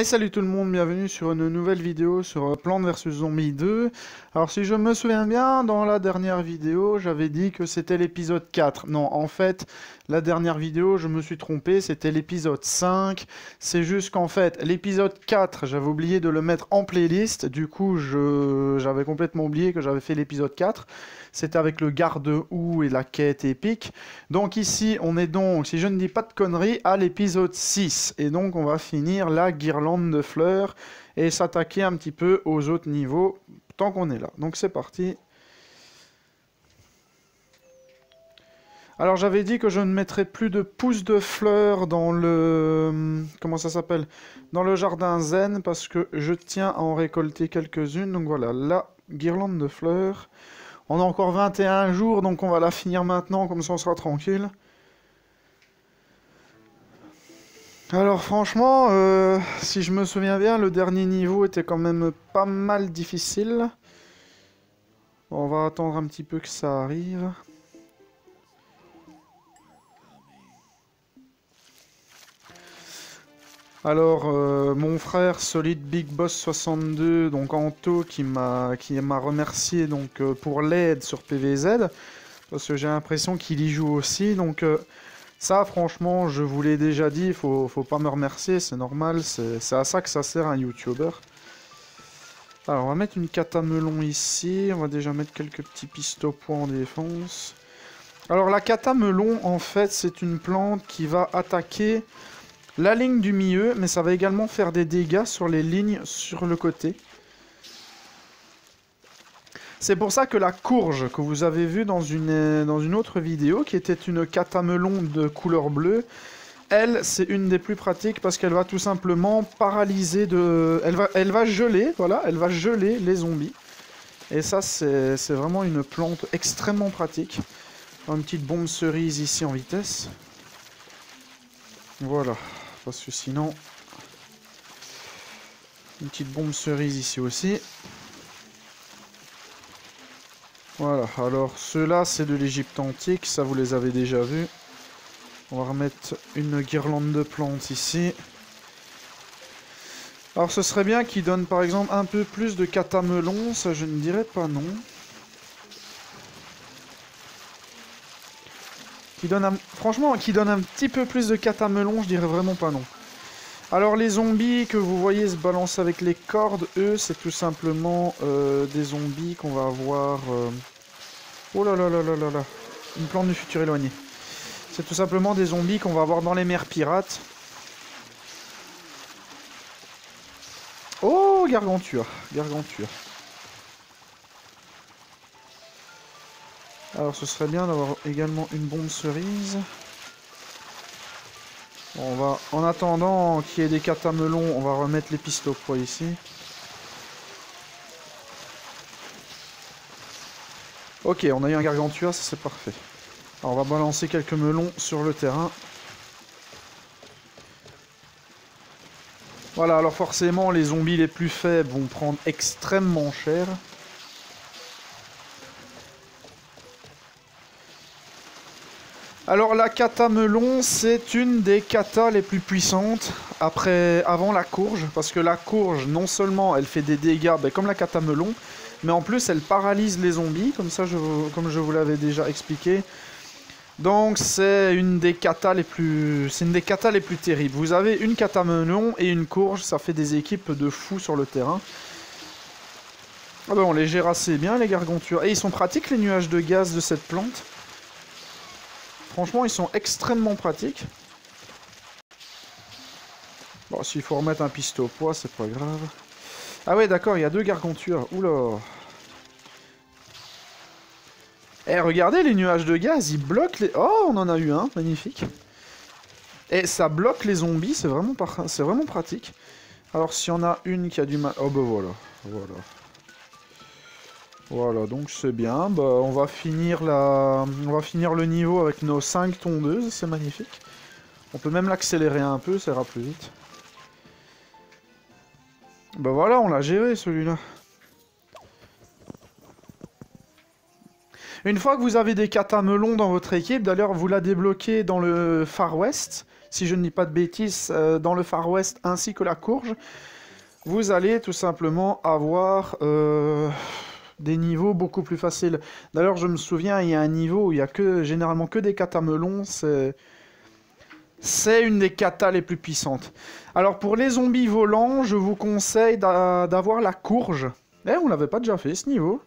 Et salut tout le monde, bienvenue sur une nouvelle vidéo sur Plants vs Zombies 2. Alors si je me souviens bien, dans la dernière vidéo, j'avais dit que c'était l'épisode 4. Non, en fait, la dernière vidéo, je me suis trompé, c'était l'épisode 5. C'est juste qu'en fait, l'épisode 4, j'avais oublié de le mettre en playlist. Du coup, j'avais complètement oublié que j'avais fait l'épisode 4. C'était avec le garde-houe et la quête épique. Donc ici, on est donc, si je ne dis pas de conneries, à l'épisode 6. Et donc, on va finir la guirlande de fleurs et s'attaquer un petit peu aux autres niveaux tant qu'on est là. Donc c'est parti. Alors j'avais dit que je ne mettrais plus de pousses de fleurs dans le... Comment ça s'appelle? Dans le jardin zen, parce que je tiens à en récolter quelques-unes. Donc voilà, la guirlande de fleurs. On a encore 21 jours, donc on va la finir maintenant, comme ça on sera tranquille. Alors franchement, si je me souviens bien, le dernier niveau était quand même pas mal difficile. Bon, on va attendre un petit peu que ça arrive. Alors, mon frère Solid Big Boss 62, donc Anto, qui m'a remercié donc, pour l'aide sur PVZ, parce que j'ai l'impression qu'il y joue aussi, donc ça franchement je vous l'ai déjà dit, faut pas me remercier, c'est normal, c'est à ça que ça sert un YouTuber. Alors on va mettre une catamelon ici, on va déjà mettre quelques petits pistopois en défense. Alors la catamelon en fait c'est une plante qui va attaquer la ligne du milieu, mais ça va également faire des dégâts sur les lignes sur le côté. C'est pour ça que la courge que vous avez vue dans une autre vidéo, qui était une catamelon de couleur bleue, elle, c'est une des plus pratiques parce qu'elle va tout simplement paralyser de... Elle va geler, voilà, elle va geler les zombies. Et ça, c'est vraiment une plante extrêmement pratique. Une petite bombe cerise ici en vitesse. Voilà. Parce que sinon... Une petite bombe cerise ici aussi. Voilà, alors ceux-là c'est de l'Égypte antique, ça vous les avez déjà vus. On va remettre une guirlande de plantes ici. Alors ce serait bien qu'ils donnent par exemple un peu plus de catamelon, ça je ne dirais pas non. Franchement, qui donne un petit peu plus de catamelon, je dirais vraiment pas non. Alors les zombies que vous voyez se balancer avec les cordes, eux, c'est tout simplement des zombies qu'on va avoir... Oh là là là là là là, une plante du futur éloigné. C'est tout simplement des zombies qu'on va avoir dans les mers pirates. Oh, gargantua, gargantua. Alors ce serait bien d'avoir également une bombe cerise. Bon, on va, en attendant qu'il y ait des catamelons, on va remettre les pistopois ici. Ok, on a eu un gargantua, ça c'est parfait. Alors on va balancer quelques melons sur le terrain. Voilà, alors forcément les zombies les plus faibles vont prendre extrêmement cher. Alors la catamelon, c'est une des katas les plus puissantes avant la courge, parce que la courge, non seulement elle fait des dégâts comme la catamelon, mais en plus elle paralyse les zombies, comme je vous l'avais déjà expliqué. Donc c'est une des katas les plus terribles. Vous avez une catamelon et une courge, ça fait des équipes de fous sur le terrain. Ah ben on les gère assez bien les gargantuas. Et ils sont pratiques les nuages de gaz de cette plante. Franchement, ils sont extrêmement pratiques. Bon, s'il faut remettre un pistopois, c'est pas grave. Ah ouais, d'accord, il y a deux gargantuas. Oula. Eh, regardez, les nuages de gaz, ils bloquent les... Oh, on en a eu un, magnifique. Et ça bloque les zombies, c'est vraiment pratique. Alors, si on a une qui a du mal... Oh, bah voilà, voilà. Voilà, donc c'est bien. Bah, on va finir le niveau avec nos 5 tondeuses, c'est magnifique. On peut même l'accélérer un peu, ça ira plus vite. Bah voilà, on l'a géré celui-là. Une fois que vous avez des catamelons dans votre équipe, d'ailleurs vous la débloquez dans le Far West. si je ne dis pas de bêtises, dans le Far West ainsi que la courge, vous allez tout simplement avoir des niveaux beaucoup plus faciles. D'ailleurs, je me souviens, il y a un niveau où il y a généralement que des catamelons, c'est une des katas les plus puissantes. Alors pour les zombies volants, je vous conseille d'avoir la courge. Eh, on l'avait pas déjà fait ce niveau.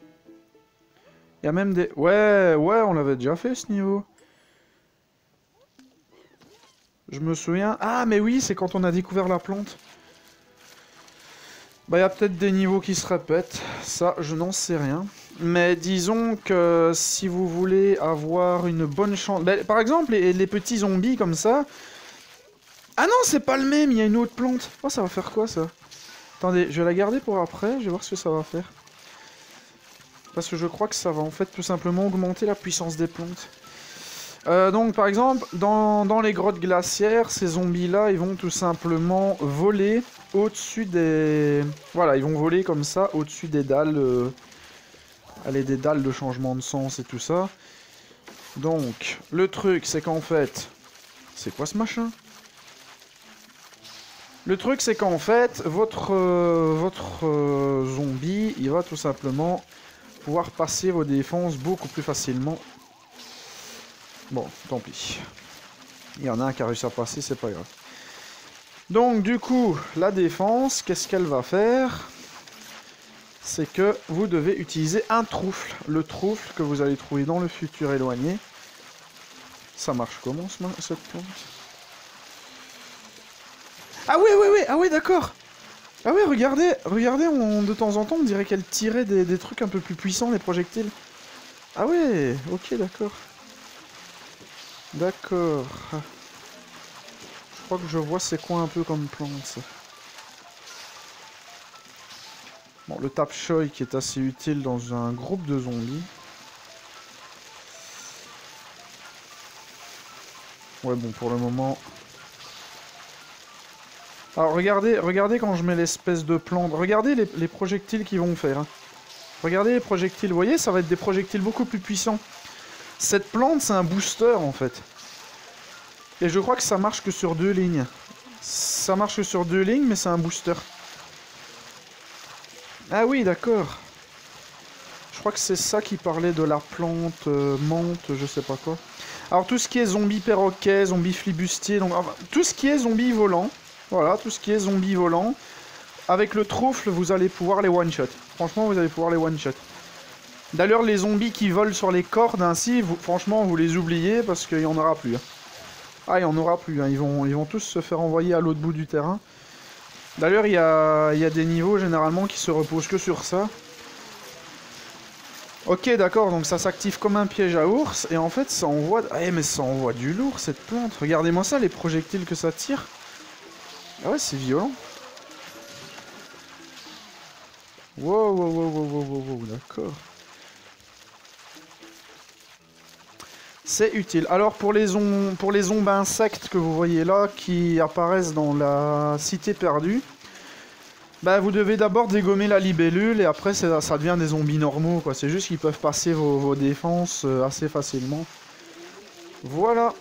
Il y a même des... Ouais, on l'avait déjà fait ce niveau. Je me souviens... Ah, mais oui, c'est quand on a découvert la plante. Bah, il y a peut-être des niveaux qui se répètent. Ça, je n'en sais rien. Mais disons que si vous voulez avoir une bonne chance... Bah, par exemple, les petits zombies comme ça... Ah non, c'est pas le même, il y a une autre plante. Oh, ça va faire quoi, ça? Attendez, je vais la garder pour après, je vais voir ce que ça va faire. Parce que je crois que ça va en fait tout simplement augmenter la puissance des plantes. Donc par exemple, dans les grottes glaciaires, ces zombies-là, ils vont tout simplement voler au-dessus des... Voilà, ils vont voler comme ça, au-dessus des dalles. Allez, des dalles de changement de sens et tout ça. Donc, le truc, c'est qu'en fait... C'est quoi ce machin? Le truc, c'est qu'en fait, votre zombie, il va tout simplement pouvoir passer vos défenses beaucoup plus facilement. Bon, tant pis. Il y en a un qui a réussi à passer, c'est pas grave. Donc, du coup, la défense, qu'est-ce qu'elle va faire? C'est que vous devez utiliser un troufle. Le troufle que vous allez trouver dans le futur éloigné. Ça marche comment, cette plante? Ah oui, ah oui, d'accord. Ah oui, regardez, de temps en temps, on dirait qu'elle tirait des trucs un peu plus puissants, les projectiles. Ah ouais, ok, d'accord. D'accord. Je crois que je vois c'est quoi un peu comme plante, ça. Bon, le tap choy qui est assez utile dans un groupe de zombies. Ouais, bon, pour le moment... Alors, regardez quand je mets l'espèce de plante. Regardez les projectiles qu'ils vont faire. Hein. Regardez les projectiles. Vous voyez, ça va être des projectiles beaucoup plus puissants. Cette plante, c'est un booster, en fait. Et je crois que ça marche que sur 2 lignes. Ça marche que sur 2 lignes, mais c'est un booster. Ah oui, d'accord. Je crois que c'est ça qui parlait de la plante menthe, je sais pas quoi. Alors, tout ce qui est zombie perroquet, zombie flibustier, donc, enfin, tout ce qui est zombie volant... Voilà, tout ce qui est zombie volant. Avec le troufle, vous allez pouvoir les one-shot. Franchement, vous allez pouvoir les one-shot. D'ailleurs, les zombies qui volent sur les cordes ainsi, franchement, vous les oubliez parce qu'il n'y en aura plus. Hein. Ah, il n'y en aura plus. Hein. Ils vont tous se faire envoyer à l'autre bout du terrain. D'ailleurs, il y a des niveaux généralement qui se reposent que sur ça. Ok, d'accord, donc ça s'active comme un piège à ours. Et en fait, ça envoie... Ah, mais ça envoie du lourd, cette plante. Regardez-moi ça, les projectiles que ça tire. Ah ouais, c'est violent. Wow, d'accord. C'est utile. Alors pour les ombes insectes que vous voyez là, qui apparaissent dans la cité perdue, bah vous devez d'abord dégommer la libellule et après ça devient des zombies normaux, quoi. C'est juste qu'ils peuvent passer vos défenses assez facilement. Voilà.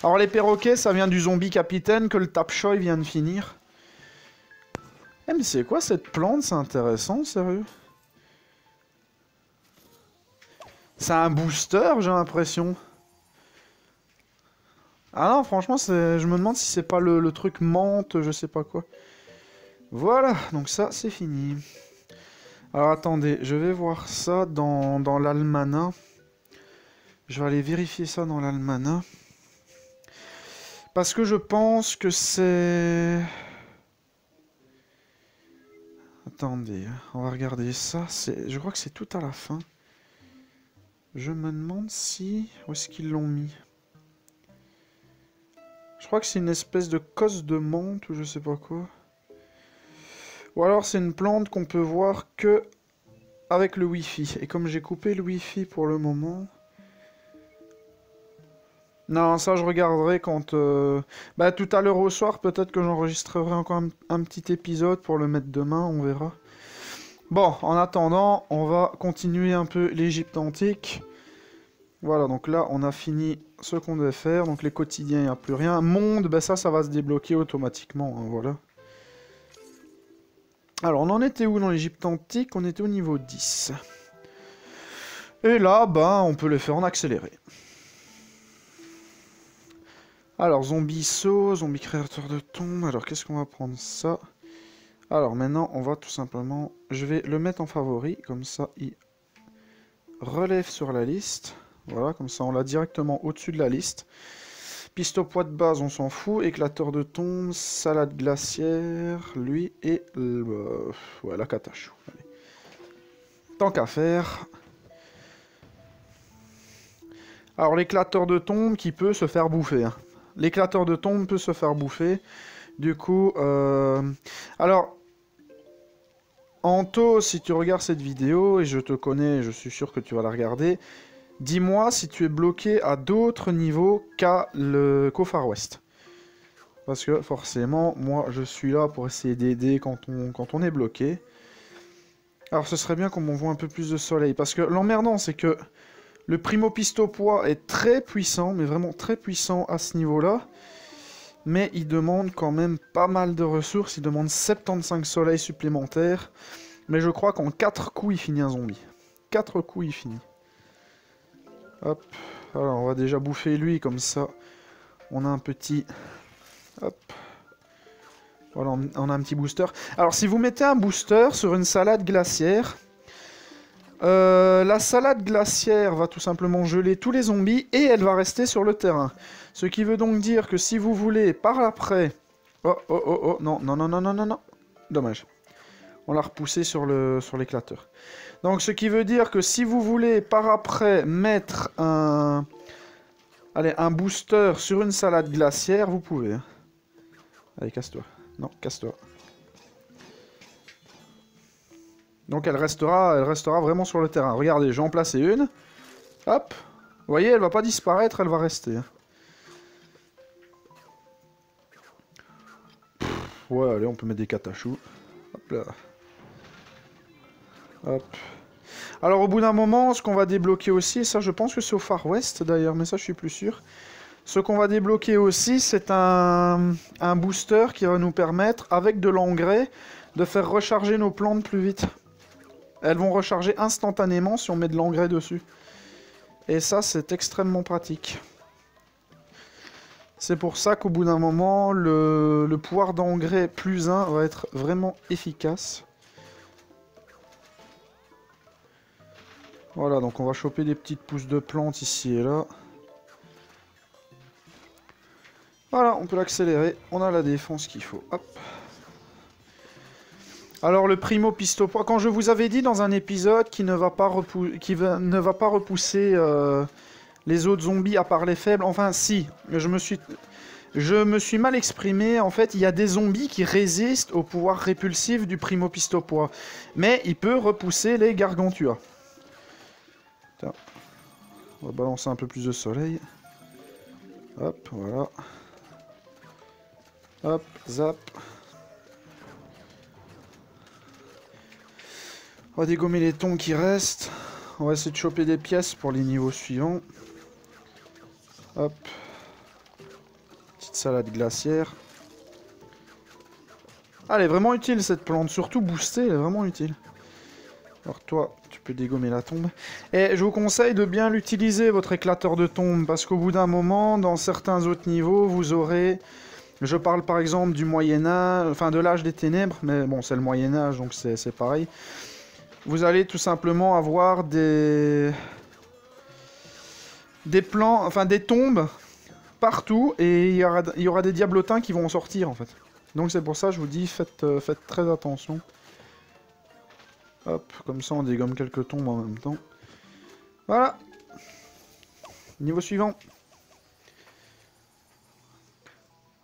Alors les perroquets, ça vient du zombie capitaine que le Tapchoy vient de finir. Eh mais c'est quoi cette plante? C'est intéressant, sérieux. C'est un booster, j'ai l'impression. Ah non, franchement, je me demande si c'est pas le truc menthe, je sais pas quoi. Voilà, donc ça, c'est fini. Alors attendez, je vais voir ça dans l'almanach. Je vais aller vérifier ça dans l'almanach. Parce que je pense que c'est... Attendez, on va regarder ça. Je crois que c'est tout à la fin. Je me demande si... Où est-ce qu'ils l'ont mis? Je crois que c'est une espèce de cosse de menthe ou je sais pas quoi. Ou alors c'est une plante qu'on peut voir que avec le Wi-Fi. Et comme j'ai coupé le Wi-Fi pour le moment... Non, ça je regarderai quand... Bah tout à l'heure au soir, peut-être que j'enregistrerai encore un petit épisode pour le mettre demain, on verra. Bon, en attendant, on va continuer un peu l'Égypte antique. Voilà, donc là on a fini ce qu'on devait faire. Donc les quotidiens, il n'y a plus rien. Monde, ben ça va se débloquer automatiquement, hein, voilà. Alors, on en était où dans l'Égypte antique? On était au niveau 10. Et là, ben, on peut les faire en accéléré. Alors, zombie saut, zombie créateur de tombes. Alors, qu'est-ce qu'on va prendre? Ça. Alors, maintenant, on va tout simplement... Je vais le mettre en favori, comme ça, il relève sur la liste. Voilà, comme ça, on l'a directement au-dessus de la liste. Piste au poids de base, on s'en fout. Éclateur de tombes, salade glaciaire, lui et ouais, la catachou. Allez. Tant qu'à faire. Alors l'éclateur de tombes qui peut se faire bouffer. Hein. L'éclateur de tombes peut se faire bouffer. Du coup, alors, Anto, si tu regardes cette vidéo, et je te connais, je suis sûr que tu vas la regarder, dis-moi si tu es bloqué à d'autres niveaux qu'au Far West. Parce que forcément, moi je suis là pour essayer d'aider quand on est bloqué. Alors ce serait bien qu'on m'envoie un peu plus de soleil. Parce que l'emmerdant, c'est que le Primo Pistopois est très puissant, mais vraiment très puissant à ce niveau-là. Mais il demande quand même pas mal de ressources. Il demande 75 soleils supplémentaires. Mais je crois qu'en 4 coups, il finit un zombie. 4 coups, il finit. Hop. Alors, on va déjà bouffer lui, comme ça. On a un petit... Hop. Voilà, on a un petit booster. Alors, si vous mettez un booster sur une salade glaciaire... la salade glaciaire va tout simplement geler tous les zombies et elle va rester sur le terrain. Ce qui veut donc dire que si vous voulez par après... Oh, non, non. Dommage. On l'a repoussé sur l'éclateur. Donc ce qui veut dire que si vous voulez par après mettre un booster sur une salade glaciaire, vous pouvez. Hein. Allez, casse-toi. Non, casse-toi. Donc elle restera vraiment sur le terrain. Regardez, je vais en placer une. Hop. Vous voyez, elle va pas disparaître, elle va rester. Ouais, allez, on peut mettre des catachous. Hop là. Hop. Alors au bout d'un moment, ce qu'on va débloquer aussi, et ça je pense que c'est au Far West d'ailleurs, mais ça je suis plus sûr. Ce qu'on va débloquer aussi, c'est un booster qui va nous permettre, avec de l'engrais, de faire recharger nos plantes plus vite. Elles vont recharger instantanément si on met de l'engrais dessus. Et ça, c'est extrêmement pratique. C'est pour ça qu'au bout d'un moment, le pouvoir d'engrais plus 1 va être vraiment efficace. Voilà, donc on va choper des petites pousses de plantes ici et là. Voilà, on peut l'accélérer. On a la défense qu'il faut. Hop. Alors le Primo Pistopois, quand je vous avais dit dans un épisode qu'il ne va pas repousser les autres zombies à part les faibles, enfin si, je me suis mal exprimé. En fait, il y a des zombies qui résistent au pouvoir répulsif du Primo Pistopois, mais il peut repousser les Gargantua. Tiens. On va balancer un peu plus de soleil. Hop, voilà. Hop, zap. On va dégommer les tons qui restent. On va essayer de choper des pièces pour les niveaux suivants. Hop. Petite salade glaciaire. Ah, elle est vraiment utile cette plante. Surtout boostée, elle est vraiment utile. Alors toi, tu peux dégommer la tombe. Et je vous conseille de bien l'utiliser, votre éclateur de tombe. Parce qu'au bout d'un moment, dans certains autres niveaux, vous aurez... Je parle par exemple du Moyen-Âge, enfin de l'âge des ténèbres. Mais bon, c'est le Moyen-Âge, donc c'est pareil. Vous allez tout simplement avoir des plans, enfin des tombes partout, et il y aura des diablotins qui vont en sortir en fait. Donc c'est pour ça que je vous dis, faites très attention. Hop, comme ça on dégomme quelques tombes en même temps. Voilà. Niveau suivant.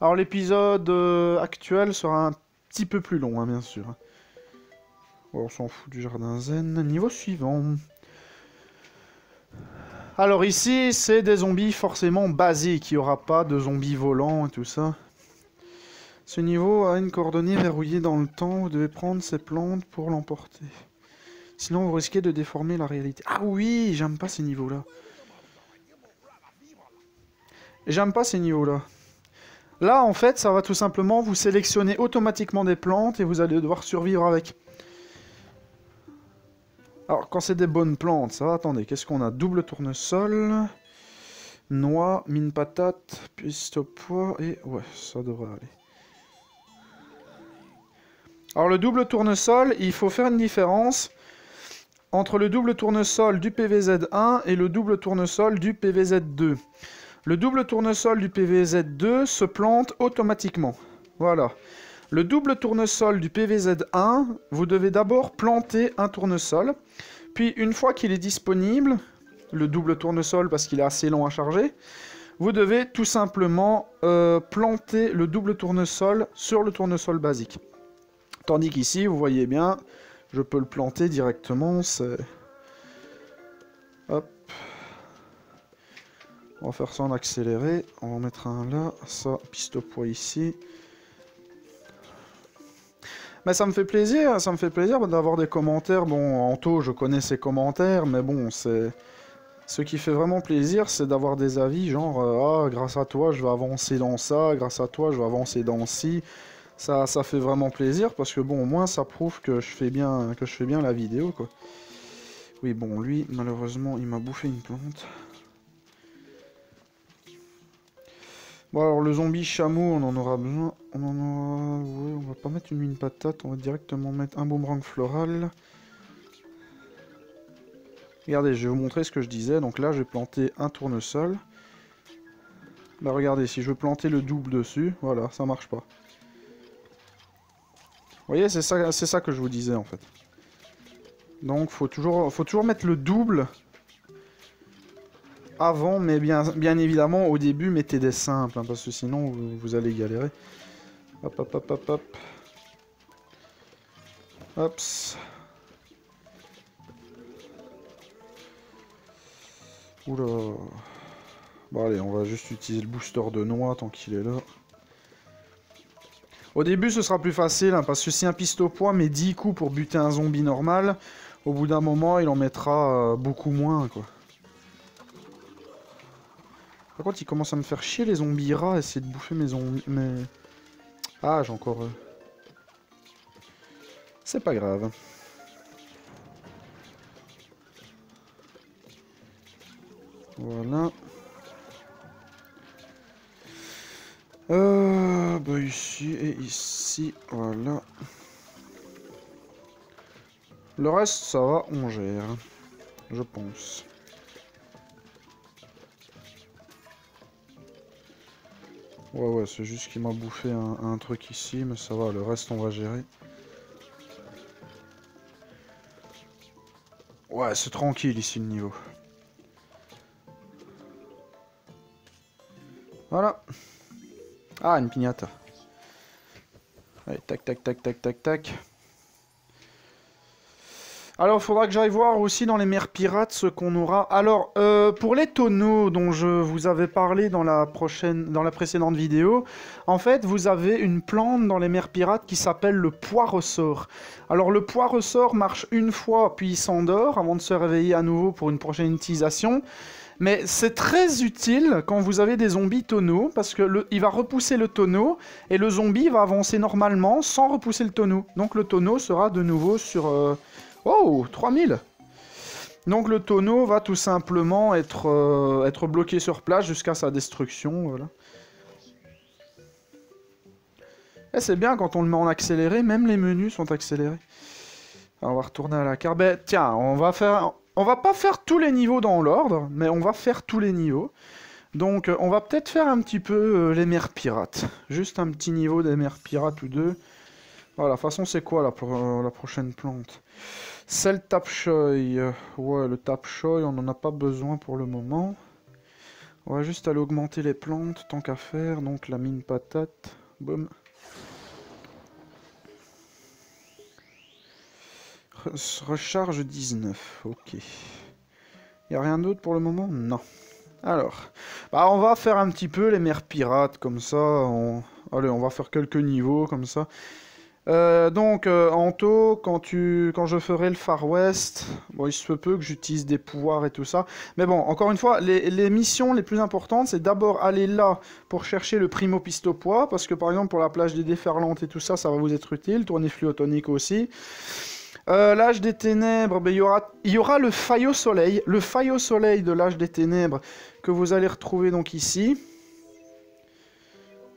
Alors l'épisode actuel sera un petit peu plus long, hein, bien sûr. On s'en fout du jardin zen. Niveau suivant. Alors ici, c'est des zombies forcément basiques. Il n'y aura pas de zombies volants et tout ça. Ce niveau a une coordonnée verrouillée dans le temps. Vous devez prendre ces plantes pour l'emporter. Sinon, vous risquez de déformer la réalité. Ah oui, j'aime pas ces niveaux-là. Et j'aime pas ces niveaux-là. Là, en fait, ça va tout simplement vous sélectionner automatiquement des plantes et vous allez devoir survivre avec. Alors, quand c'est des bonnes plantes, ça va, attendez, qu'est-ce qu'on a? Double tournesol, noix, mine patate, piste au pois, et ouais, ça devrait aller. Alors, le double tournesol, il faut faire une différence entre le double tournesol du PVZ1 et le double tournesol du PVZ2. Le double tournesol du PVZ2 se plante automatiquement. Voilà. Le double tournesol du PVZ1, vous devez d'abord planter un tournesol. Puis une fois qu'il est disponible, le double tournesol parce qu'il est assez long à charger, vous devez tout simplement planter le double tournesol sur le tournesol basique. Tandis qu'ici, vous voyez bien, je peux le planter directement. Hop. On va faire ça en accéléré. On va en mettre un là. Ça, piste au poids ici. Mais ça me fait plaisir d'avoir des commentaires. Bon, Anto, je connais ses commentaires, mais bon, c'est... Ce qui fait vraiment plaisir, c'est d'avoir des avis, genre, ah, grâce à toi, je vais avancer dans ça, grâce à toi, je vais avancer dans ci. Ça fait vraiment plaisir, parce que bon, au moins, ça prouve que je fais bien la vidéo, quoi. Oui, bon, lui, malheureusement, il m'a bouffé une plante. Bon, alors, le zombie chameau, on en aura besoin. Oui, on va pas mettre une mine patate, on va directement mettre un boomerang floral. Regardez, je vais vous montrer ce que je disais. Donc là, je vais planter un tournesol. Là, regardez, si je veux planter le double dessus, voilà, ça marche pas. Vous voyez, c'est ça que je vous disais, en fait. Donc, faut toujours mettre le double avant, mais bien évidemment, au début, mettez des simples, hein, parce que sinon, vous allez galérer. Hop, hop, hop, hop, hop. Hops. Oula. Bon, allez, on va juste utiliser le booster de noix tant qu'il est là. Au début, ce sera plus facile, hein, parce que si un piste au poids met 10 coups pour buter un zombie normal, au bout d'un moment, il en mettra beaucoup moins, quoi. Par contre, il commence à me faire chier les zombies rats, essayer de bouffer mes zombies... Ah, j'ai encore... C'est pas grave. Voilà. Bah ici et ici, voilà. Le reste, ça va, on gère. Je pense. Ouais, c'est juste qu'il m'a bouffé un truc ici, mais ça va, le reste, on va gérer. Ouais, c'est tranquille ici le niveau. Voilà. Ah, une piñata. Allez, tac, tac, tac, tac, tac, tac. Alors, il faudra que j'aille voir aussi dans les mers pirates ce qu'on aura. Alors, pour les tonneaux dont je vous avais parlé dans la précédente vidéo, en fait, vous avez une plante dans les mers pirates qui s'appelle le pois ressort. Alors, le pois ressort marche une fois, puis il s'endort avant de se réveiller à nouveau pour une prochaine utilisation. Mais c'est très utile quand vous avez des zombies tonneaux, parce que il va repousser le tonneau, et le zombie va avancer normalement sans repousser le tonneau. Donc le tonneau sera de nouveau sur... Oh, 3000! Donc le tonneau va tout simplement être bloqué sur place jusqu'à sa destruction, voilà. Et c'est bien, quand on le met en accéléré, même les menus sont accélérés. Alors, on va retourner à la carte. Ben, tiens, on va pas faire tous les niveaux dans l'ordre, mais on va faire tous les niveaux. Donc, on va peut-être faire un petit peu les mers pirates. Juste un petit niveau des mers pirates ou deux. Voilà, de toute façon, c'est quoi la prochaine plante? C'est le tapchoy. Ouais, le tapchoy, on n'en a pas besoin pour le moment. On va juste aller augmenter les plantes, tant qu'à faire. Donc, la mine patate. Boum. Recharge 19, ok. Y a rien d'autre pour le moment? Non. Alors, bah on va faire un petit peu les mers pirates, comme ça. Allez, on va faire quelques niveaux, comme ça. Anto, quand je ferai le Far West, bon, il se peut que j'utilise des pouvoirs et tout ça. Mais bon, encore une fois, les missions les plus importantes, c'est d'abord aller là pour chercher le Primo Pistopois, parce que par exemple, pour la plage des déferlantes et tout ça, ça va vous être utile. Tournée fluotonique aussi. L'âge des ténèbres, ben, il y aura le faille au soleil. Le faille au soleil de l'âge des ténèbres que vous allez retrouver donc ici.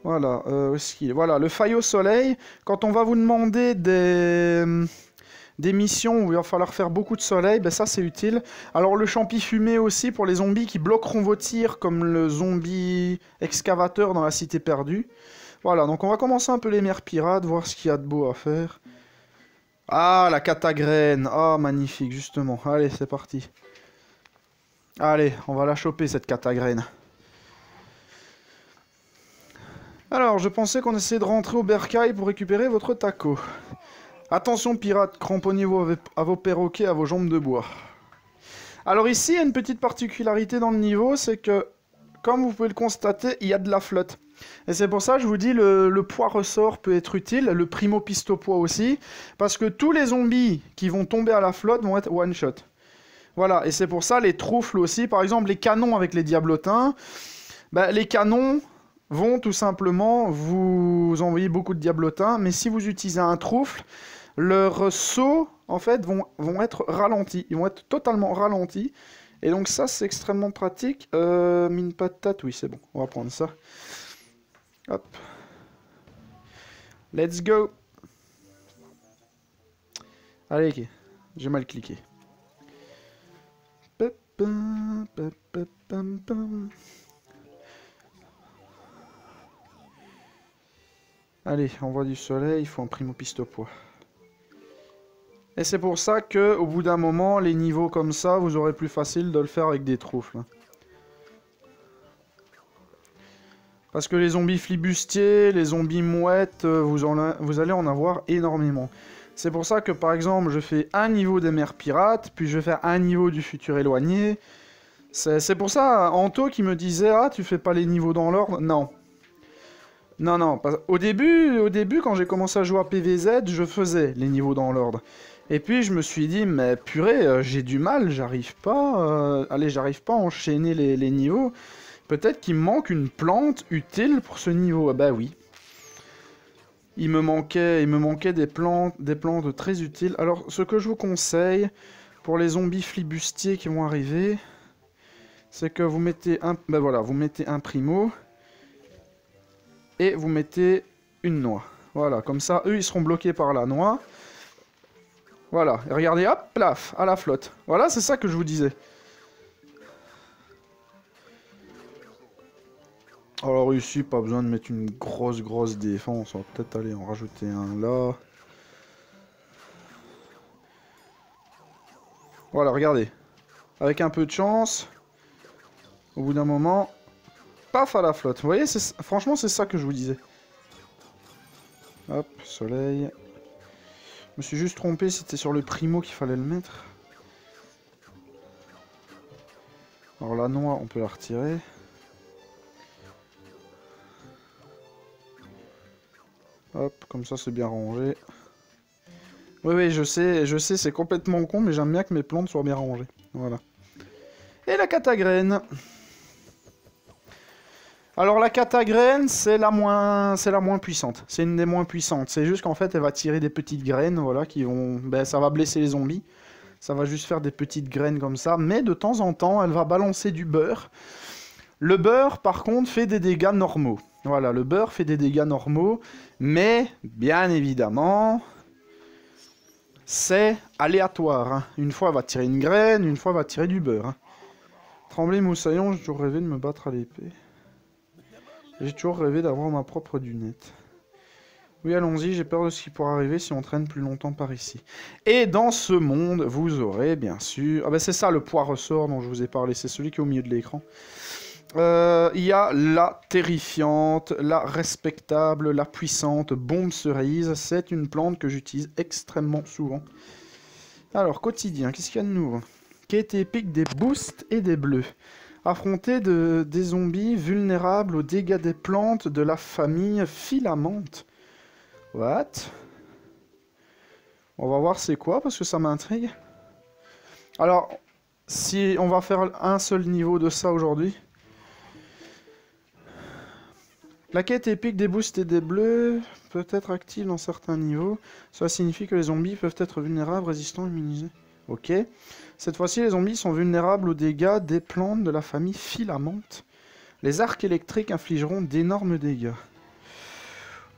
Voilà, où est-ce qu'il est? Voilà, le faille au soleil. Quand on va vous demander des missions où il va falloir faire beaucoup de soleil, ben ça c'est utile. Alors le champi fumé aussi pour les zombies qui bloqueront vos tirs, comme le zombie excavateur dans la cité perdue. Voilà, donc on va commencer un peu les mers pirates, voir ce qu'il y a de beau à faire. Ah, la catagraine. Ah, magnifique, justement. Allez, c'est parti. Allez, on va la choper, cette catagraine. Alors, je pensais qu'on essayait de rentrer au bercail pour récupérer votre taco. Attention, pirates, cramponnez-vous à vos perroquets, à vos jambes de bois. Alors ici, il y a une petite particularité dans le niveau, c'est que, comme vous pouvez le constater, il y a de la flotte. Et c'est pour ça que je vous dis, le poids ressort peut être utile, le Primo Pistopois aussi, parce que tous les zombies qui vont tomber à la flotte vont être one-shot. Voilà, et c'est pour ça, les troufles aussi, par exemple, les canons avec les diablotins, bah, les canons vont tout simplement vous envoyer beaucoup de diablotins, mais si vous utilisez un troufle, leurs sauts, en fait, vont être ralentis. Ils vont être totalement ralentis. Et donc ça, c'est extrêmement pratique. Mine patate, oui, c'est bon. On va prendre ça. Hop. Let's go. Allez, ok. J'ai mal cliqué. Allez, on voit du soleil, il faut un Primo Pistopois. Et c'est pour ça que, au bout d'un moment, les niveaux comme ça, vous aurez plus facile de le faire avec des troufles. Parce que les zombies flibustiers, les zombies mouettes, vous allez en avoir énormément. C'est pour ça que, par exemple, je fais un niveau des mers pirates, puis je vais faire un niveau du futur éloigné. C'est pour ça, Anto qui me disait « Ah, tu fais pas les niveaux dans l'ordre ?» Non. Non, non. Au début, quand j'ai commencé à jouer à PVZ, je faisais les niveaux dans l'ordre. Et puis, je me suis dit « Mais purée, j'ai du mal, j'arrive pas... j'arrive pas à enchaîner les niveaux. Peut-être qu'il me manque une plante utile pour ce niveau. » Ah bah oui. Il me manquait des plantes très utiles. Alors, ce que je vous conseille, pour les zombies flibustiers qui vont arriver, c'est que vous mettez un... Ben voilà, vous mettez un primo, et vous mettez une noix. Voilà, comme ça, eux, ils seront bloqués par la noix. Voilà, et regardez, hop, plaf, à la flotte. Voilà, c'est ça que je vous disais. Alors ici, pas besoin de mettre une grosse défense. On va peut-être aller en rajouter un là. Voilà, regardez. Avec un peu de chance, au bout d'un moment, paf à la flotte. Vous voyez, franchement, c'est ça que je vous disais. Hop, soleil. Je me suis juste trompé, c'était sur le primo qu'il fallait le mettre. Alors la noix, on peut la retirer. Hop, comme ça c'est bien rangé. Oui, je sais, c'est complètement con, mais j'aime bien que mes plantes soient bien rangées. Voilà. Et la catagraine. Alors la catagraine, c'est la moins puissante. C'est une des moins puissantes. C'est juste qu'en fait, elle va tirer des petites graines, voilà, qui vont... Ben, ça va blesser les zombies. Ça va juste faire des petites graines comme ça. Mais de temps en temps, elle va balancer du beurre. Le beurre, par contre, fait des dégâts normaux. Voilà, le beurre fait des dégâts normaux, mais, bien évidemment, c'est aléatoire. Hein. Une fois, elle va tirer une graine, une fois, elle va tirer du beurre. Hein. Tremblay moussaillon, j'ai toujours rêvé de me battre à l'épée. J'ai toujours rêvé d'avoir ma propre dunette. Oui, allons-y, j'ai peur de ce qui pourra arriver si on traîne plus longtemps par ici. Et dans ce monde, vous aurez, bien sûr... Ah ben c'est ça, le poids ressort dont je vous ai parlé, c'est celui qui est au milieu de l'écran. Il y a la terrifiante, la respectable, la puissante bombe cerise. C'est une plante que j'utilise extrêmement souvent. Alors, quotidien, qu'est-ce qu'il y a de nouveau? Quête épique des boosts et des bleus. Affronter des zombies vulnérables aux dégâts des plantes de la famille filamante. What? On va voir c'est quoi, parce que ça m'intrigue. Alors, si on va faire un seul niveau de ça aujourd'hui. La quête épique des boosts et des bleus peut être active dans certains niveaux. Cela signifie que les zombies peuvent être vulnérables, résistants, immunisés. Ok. Cette fois-ci, les zombies sont vulnérables aux dégâts des plantes de la famille filamante. Les arcs électriques infligeront d'énormes dégâts.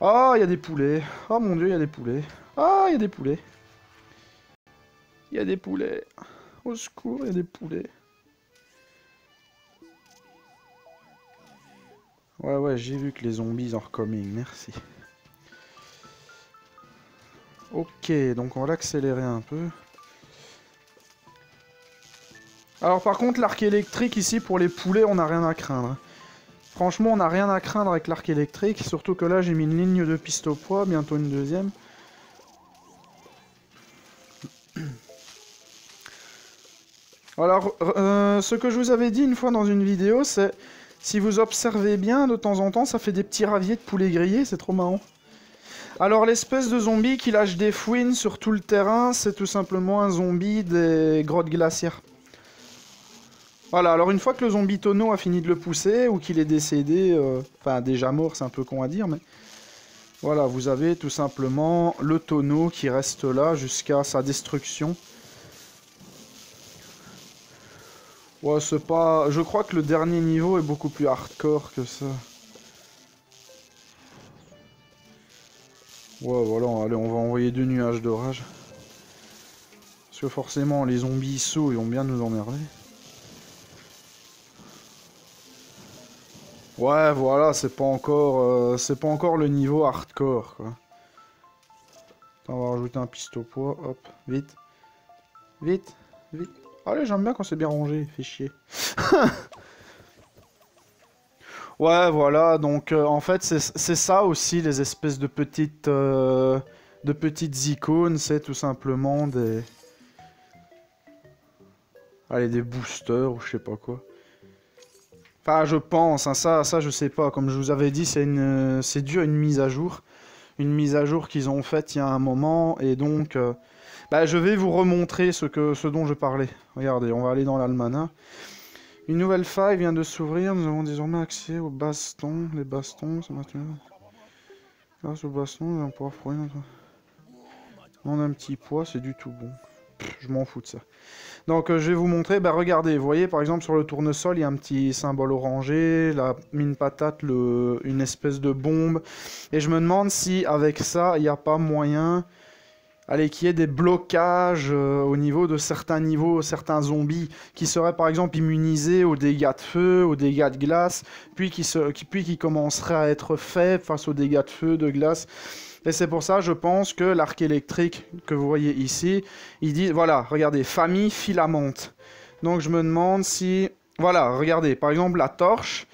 Ah, il y a des poulets. Oh mon dieu, il y a des poulets. Ah, il y a des poulets. Il y a des poulets. Au secours, il y a des poulets. Ouais, j'ai vu que les zombies are coming, merci. Ok, donc on va l'accélérer un peu. Alors par contre, l'arc électrique ici, pour les poulets, on n'a rien à craindre. Franchement, on n'a rien à craindre avec l'arc électrique, surtout que là, j'ai mis une ligne de piste au poids, bientôt une deuxième. Alors, ce que je vous avais dit une fois dans une vidéo, c'est... Si vous observez bien, de temps en temps, ça fait des petits raviers de poulet grillé, c'est trop marrant. Alors, l'espèce de zombie qui lâche des fouines sur tout le terrain, c'est tout simplement un zombie des grottes glaciaires. Voilà, alors une fois que le zombie tonneau a fini de le pousser, ou qu'il est décédé, enfin déjà mort, c'est un peu con à dire, mais... Voilà, vous avez tout simplement le tonneau qui reste là jusqu'à sa destruction. Ouais, c'est pas... Je crois que le dernier niveau est beaucoup plus hardcore que ça. Ouais, voilà, allez, on va envoyer 2 nuages d'orage. Parce que forcément, les zombies sauts, ils vont bien nous emmerder. Ouais, voilà, c'est pas encore le niveau hardcore, quoi. Attends, on va rajouter un piston poids, hop, vite. Vite, vite. Allez, j'aime bien quand c'est bien rangé, fait chier. Ouais, voilà, donc en fait, c'est ça aussi, les espèces de petites icônes, c'est tout simplement des... Allez, des boosters ou je sais pas quoi. Enfin, je pense, hein, ça je sais pas. Comme je vous avais dit, c'est dû à une mise à jour. Une mise à jour qu'ils ont faite il y a un moment. Et donc, bah, je vais vous remontrer ce dont je parlais. Regardez, on va aller dans l'almanach. Une nouvelle faille vient de s'ouvrir. Nous avons désormais accès aux bastons. Les bastons, c'est maintenant. Grâce aux bastons, nous allons pouvoir fournir notre... On a un petit poids, c'est du tout bon. Pff, je m'en fous de ça. Donc je vais vous montrer, bah regardez, vous voyez par exemple sur le tournesol, il y a un petit symbole orangé, la mine patate, une espèce de bombe. Et je me demande si avec ça, il n'y a pas moyen, allez, qu'il y ait des blocages au niveau de certains niveaux, certains zombies, qui seraient par exemple immunisés aux dégâts de feu, aux dégâts de glace, puis qui commenceraient à être faibles face aux dégâts de feu, de glace. Et c'est pour ça, je pense, que l'arc électrique que vous voyez ici, il dit, voilà, regardez, famille filamante. Donc je me demande si... Voilà, regardez, par exemple, la torche,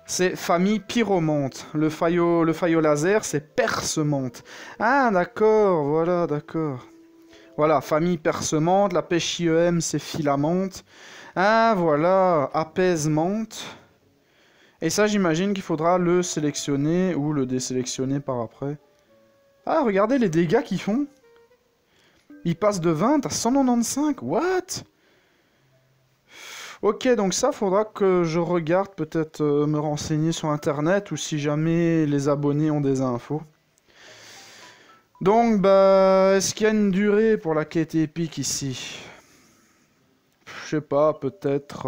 c'est famille pyromante. Le faillot laser, c'est percemante. Ah, d'accord, voilà, d'accord. Voilà, famille percemante, la pêche IEM, c'est filamante. Ah, voilà, apaisement. Et ça, j'imagine qu'il faudra le sélectionner ou le désélectionner par après. Ah, regardez les dégâts qu'ils font. Ils passent de 20 à 195. What? Ok, donc ça, faudra que je regarde, peut-être me renseigner sur Internet, ou si jamais les abonnés ont des infos. Donc, bah, est-ce qu'il y a une durée pour la quête épique ici? Je sais pas, peut-être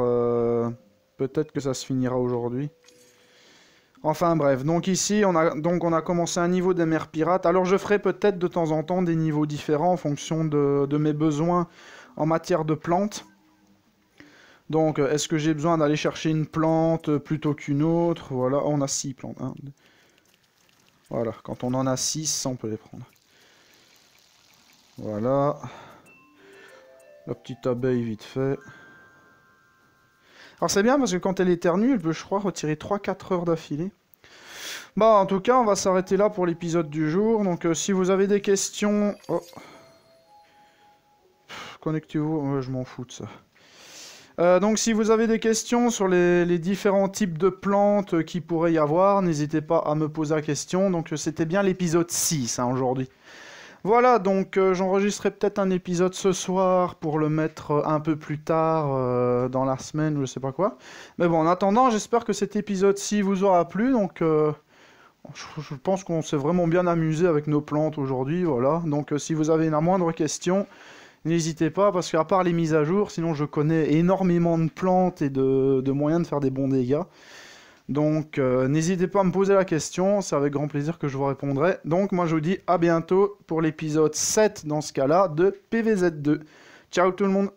que ça se finira aujourd'hui. Enfin bref, donc ici on a commencé un niveau des mers pirates. Alors je ferai peut-être de temps en temps des niveaux différents en fonction de mes besoins en matière de plantes. Donc est-ce que j'ai besoin d'aller chercher une plante plutôt qu'une autre? Voilà, on a 6 plantes. Hein. Voilà, quand on en a 6, on peut les prendre. Voilà. La petite abeille vite fait. Alors c'est bien parce que quand elle éternue, elle peut je crois retirer 3-4 heures d'affilée. Bon, en tout cas, on va s'arrêter là pour l'épisode du jour. Donc si vous avez des questions... Oh. Connectez-vous, ouais, je m'en fous de ça. Donc si vous avez des questions sur les différents types de plantes qu'il pourrait y avoir, n'hésitez pas à me poser la question. Donc c'était bien l'épisode 6 hein, aujourd'hui. Voilà, donc j'enregistrerai peut-être un épisode ce soir pour le mettre un peu plus tard dans la semaine, je sais pas quoi. Mais bon, en attendant, j'espère que cet épisode-ci vous aura plu. Donc, je pense qu'on s'est vraiment bien amusé avec nos plantes aujourd'hui. Voilà. Donc, si vous avez la moindre question, n'hésitez pas, parce qu'à part les mises à jour, sinon je connais énormément de plantes et de moyens de faire des bons dégâts. Donc, n'hésitez pas à me poser la question, c'est avec grand plaisir que je vous répondrai. Donc, moi, je vous dis à bientôt pour l'épisode 7, dans ce cas-là, de PVZ2. Ciao tout le monde!